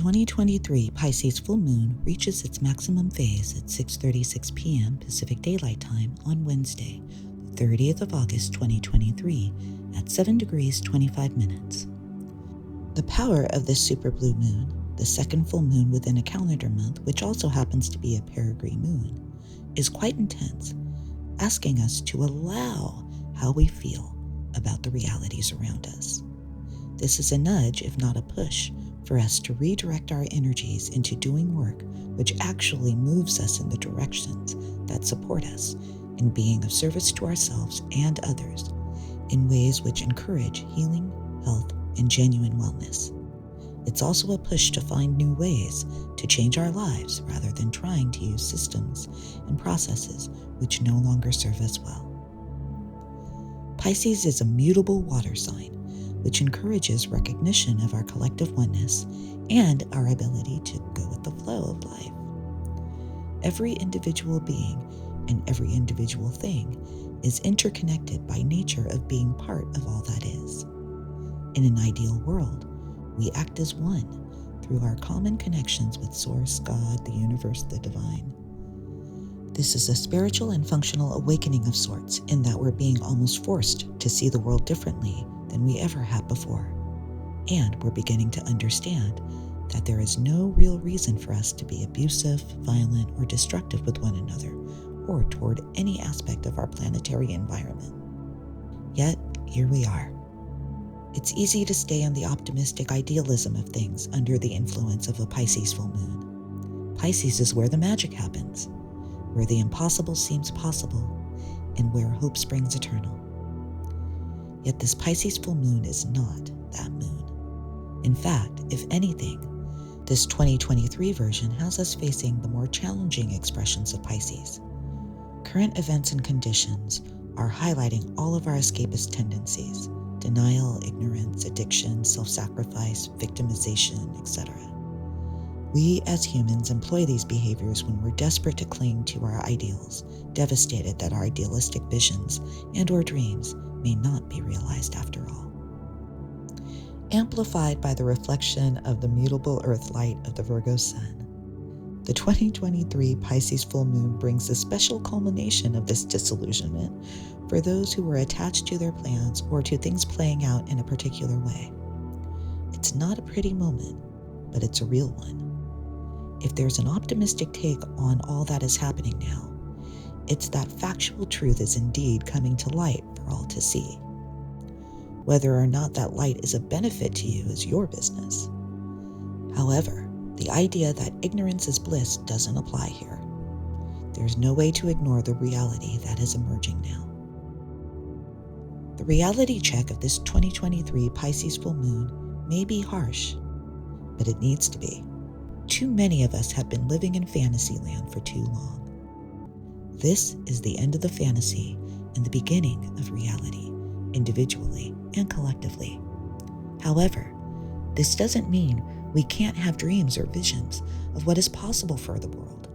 2023 Pisces full moon reaches its maximum phase at 6:36 p.m. Pacific Daylight Time on Wednesday, the 30th of August 2023 at 7 degrees 25 minutes. The power of this super blue moon, the second full moon within a calendar month, which also happens to be a perigee moon, is quite intense, asking us to allow how we feel about the realities around us. This is a nudge, if not a push, for us to redirect our energies into doing work which actually moves us in the directions that support us in being of service to ourselves and others in ways which encourage healing, health, and genuine wellness. It's also a push to find new ways to change our lives rather than trying to use systems and processes which no longer serve us well. Pisces is a mutable water sign, which encourages recognition of our collective oneness and our ability to go with the flow of life. Every individual being and every individual thing is interconnected by nature of being part of all that is. In an ideal world, we act as one through our common connections with Source, God, the universe, the divine. This is a spiritual and functional awakening of sorts, in that we're being almost forced to see the world differently than we ever have before. And we're beginning to understand that there is no real reason for us to be abusive, violent, or destructive with one another, or toward any aspect of our planetary environment. Yet, here we are. It's easy to stay on the optimistic idealism of things under the influence of a Pisces full moon. Pisces is where the magic happens, where the impossible seems possible, and where hope springs eternal. Yet this Pisces full moon is not that moon. In fact, if anything, this 2023 version has us facing the more challenging expressions of Pisces. Current events and conditions are highlighting all of our escapist tendencies: denial, ignorance, addiction, self-sacrifice, victimization, etc. We as humans employ these behaviors when we're desperate to cling to our ideals, devastated that our idealistic visions and/or dreams may not be realized after all. Amplified by the reflection of the mutable earth light of the Virgo sun, the 2023 Pisces full moon brings a special culmination of this disillusionment for those who were attached to their plans or to things playing out in a particular way. It's not a pretty moment, but it's a real one. If there's an optimistic take on all that is happening now, it's that factual truth is indeed coming to light for all to see. Whether or not that light is a benefit to you is your business. However, the idea that ignorance is bliss doesn't apply here. There's no way to ignore the reality that is emerging now. The reality check of this 2023 Pisces full moon may be harsh, but it needs to be. Too many of us have been living in fantasy land for too long. This is the end of the fantasy and the beginning of reality, individually and collectively. However, this doesn't mean we can't have dreams or visions of what is possible for the world.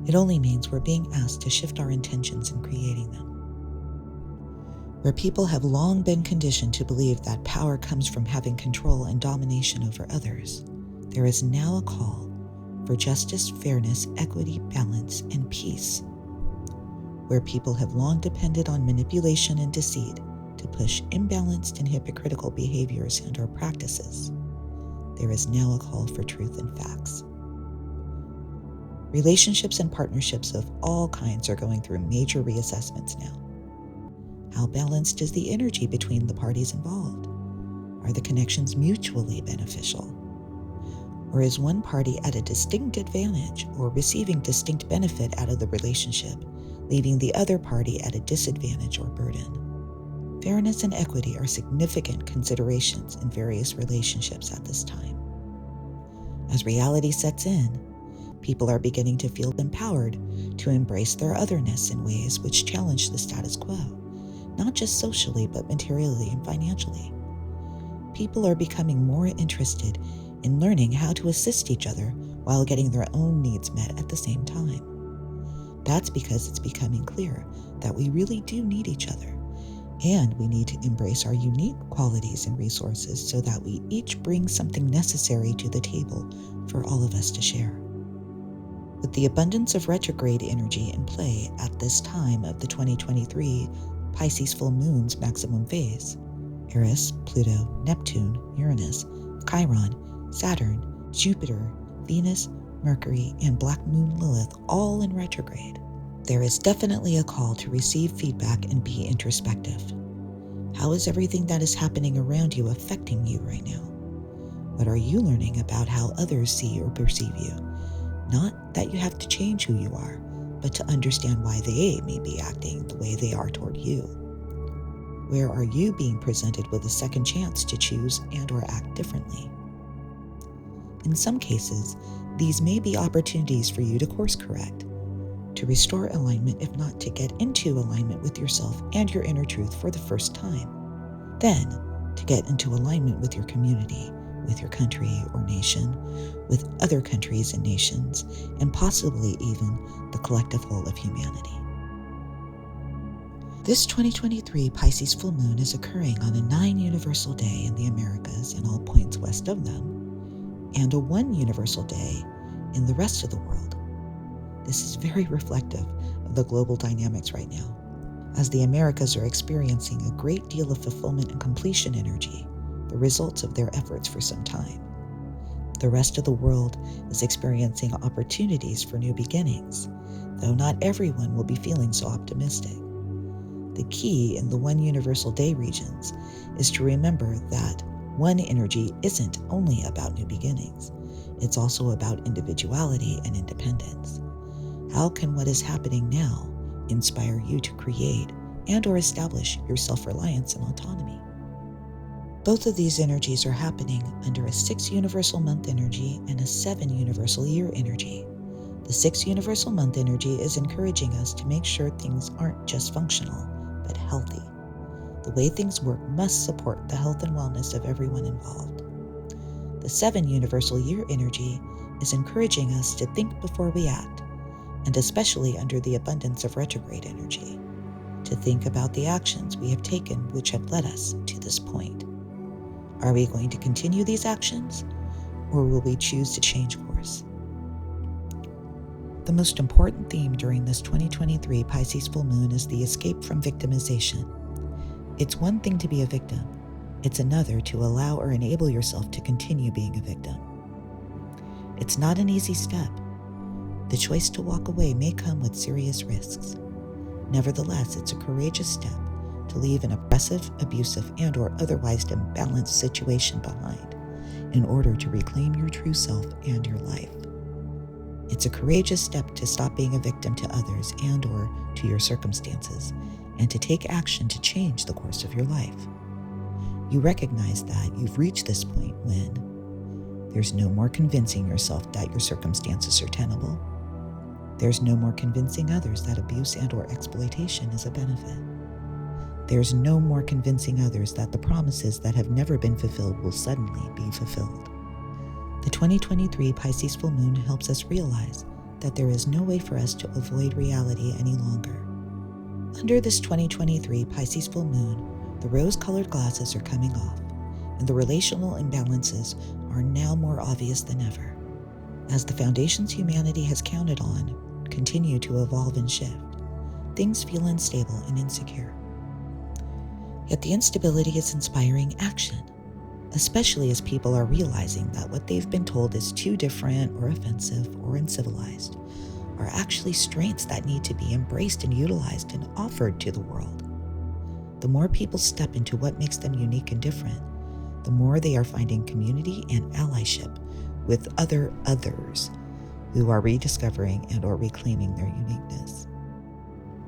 It only means we're being asked to shift our intentions in creating them. Where people have long been conditioned to believe that power comes from having control and domination over others, there is now a call for justice, fairness, equity, balance, and peace. Where people have long depended on manipulation and deceit to push imbalanced and hypocritical behaviors and/or practices, there is now a call for truth and facts. Relationships and partnerships of all kinds are going through major reassessments now. How balanced is the energy between the parties involved? Are the connections mutually beneficial? Or is one party at a distinct advantage or receiving distinct benefit out of the relationship, leaving the other party at a disadvantage or burden? Fairness and equity are significant considerations in various relationships at this time. As reality sets in, people are beginning to feel empowered to embrace their otherness in ways which challenge the status quo, not just socially, but materially and financially. People are becoming more interested in learning how to assist each other while getting their own needs met at the same time. That's because it's becoming clear that we really do need each other, And we need to embrace our unique qualities and resources so that we each bring something necessary to the table for all of us to share. With the abundance of retrograde energy in play at this time of the 2023 Pisces full moon's maximum phase, Eris, Pluto, Neptune, Uranus, Chiron, Saturn, Jupiter, Venus, Mercury, and Black Moon Lilith all in retrograde, there is definitely a call to receive feedback and be introspective. How is everything that is happening around you affecting you right now? What are you learning about how others see or perceive you? Not that you have to change who you are, but to understand why they may be acting the way they are toward you. Where are you being presented with a second chance to choose and or act differently? In some cases, these may be opportunities for you to course correct, to restore alignment, if not to get into alignment with yourself and your inner truth for the first time. Then, to get into alignment with your community, with your country or nation, with other countries and nations, and possibly even the collective whole of humanity. This 2023 Pisces full moon is occurring on a 9 universal day in the Americas and all points west of them, and a 1 universal day in the rest of the world. This is very reflective of the global dynamics right now, as the Americas are experiencing a great deal of fulfillment and completion energy, the results of their efforts for some time. The rest of the world is experiencing opportunities for new beginnings, though not everyone will be feeling so optimistic. The key in the 1 universal day regions is to remember that 1 energy isn't only about new beginnings, it's also about individuality and independence. How can what is happening now inspire you to create and or establish your self-reliance and autonomy? Both of these energies are happening under a 6 universal month energy and a 7 universal year energy. The 6 universal month energy is encouraging us to make sure things aren't just functional, but healthy. The way things work must support the health and wellness of everyone involved. The 7 universal year energy is encouraging us to think before we act, and especially under the abundance of retrograde energy, to think about the actions we have taken which have led us to this point. Are we going to continue these actions, or will we choose to change course? The most important theme during this 2023 Pisces full moon is the escape from victimization. It's one thing to be a victim. It's another to allow or enable yourself to continue being a victim. It's not an easy step. The choice to walk away may come with serious risks. Nevertheless, it's a courageous step to leave an oppressive, abusive, and or otherwise imbalanced situation behind in order to reclaim your true self and your life. It's a courageous step to stop being a victim to others and or to your circumstances, and to take action to change the course of your life. You recognize that you've reached this point when there's no more convincing yourself that your circumstances are tenable. There's no more convincing others that abuse and or exploitation is a benefit. There's no more convincing others that the promises that have never been fulfilled will suddenly be fulfilled. The 2023 Pisces full moon helps us realize that there is no way for us to avoid reality any longer. Under this 2023 Pisces full moon, the rose-colored glasses are coming off, and the relational imbalances are now more obvious than ever, as the foundations humanity has counted on continue to evolve and shift. Things feel unstable and insecure. Yet the instability is inspiring action, especially as people are realizing that what they've been told is too different or offensive or uncivilized are actually strengths that need to be embraced and utilized and offered to the world. The more people step into what makes them unique and different, the more they are finding community and allyship with other others who are rediscovering and or reclaiming their uniqueness.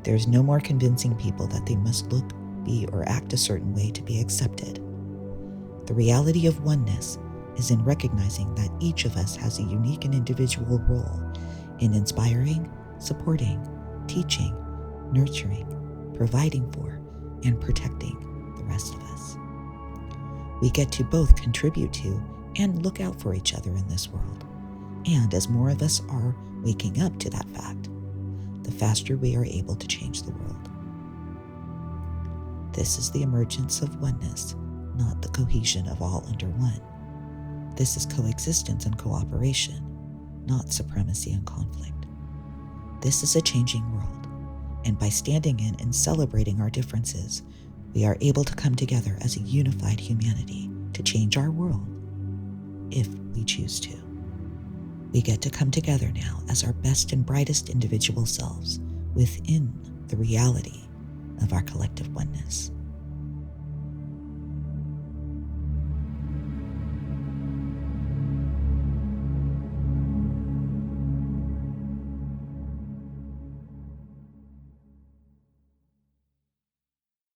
There's no more convincing people that they must look, be, or act a certain way to be accepted. The reality of oneness is in recognizing that each of us has a unique and individual role in inspiring, supporting, teaching, nurturing, providing for, and protecting the rest of us. We get to both contribute to and look out for each other in this world. And as more of us are waking up to that fact, the faster we are able to change the world. This is the emergence of oneness, not the cohesion of all under one. This is coexistence and cooperation, not supremacy and conflict. This is a changing world, and by standing in and celebrating our differences, we are able to come together as a unified humanity to change our world, if we choose to. We get to come together now as our best and brightest individual selves within the reality of our collective oneness.